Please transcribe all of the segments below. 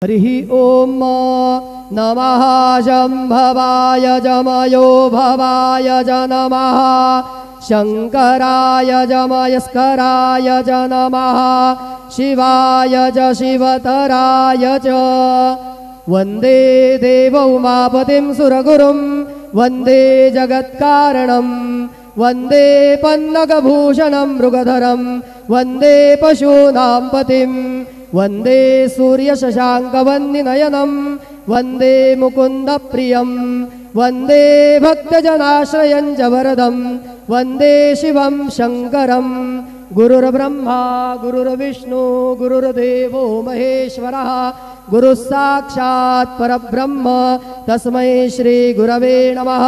हरिः ॐ नमः शम्भवाय जमयो भवाय च नमः शङ्कराय जमयस्कराय च नमः शिवाय च शिवतराय च वन्दे देवौमापतिं सुरगुरुं वन्दे जगत्कारणं वन्दे पन्नगभूषणं मृगधरं वन्दे पशूनां पतिं वन्दे सूर्यशशाङ्कवन्निनयनं वन्दे मुकुन्दप्रियं वन्दे भक्तजनाश्रयं च वरदं वन्दे शिवं शङ्करं गुरुर्ब्रह्मा गुरुर्विष्णु गुरुर्देवो महेश्वरः गुरुः साक्षात् परब्रह्म तस्मै श्रीगुरवे नमः।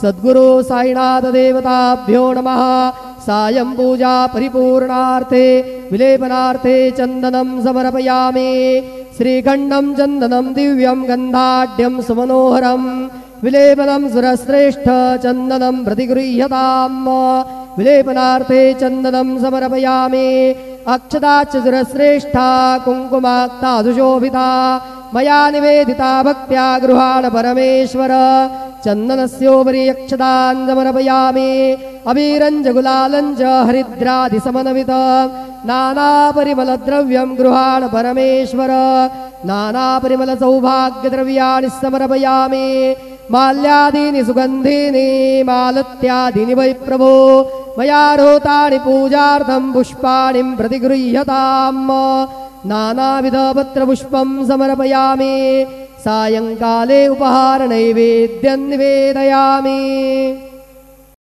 सद्गुरु साईनाथ देवताभ्यो नमः। सायं पूजा परिपूर्णार्थे विलेपनार्थे चन्दनं समर्पयामि। श्रीखण्डं चन्दनं दिव्यं गन्धाढ्यं सुमनोहरं विलेपनं सुरश्रेष्ठ चन्दनं प्रतिगृह्यताम्। विलेपनार्थे चन्दनं समर्पयामि। अक्षताच्च सुरश्रेष्ठा कुङ्कुमाक्ता सुशोभिता मया निवेदिता भक्त्या गृहाण परमेश्वर। चन्दनस्योपरि अक्षतान् समर्पयामि। अबीरञ्च गुलालञ्च हरिद्रादिसमन्वित नानापरिमलद्रव्यं गृहाण परमेश्वर। नानापरिमलसौभाग्यद्रव्याणि समर्पयामि। माल्यादीनि सुगन्धीनि मालत्यादीनि वै प्रभो मया रोतानि पूजार्थं पुष्पाणि प्रतिगृह्यताम्। नानाविधपत्रपुष्पं समर्पयामि। सायङ्काले उपहारनैवेद्यं निवेदयामि।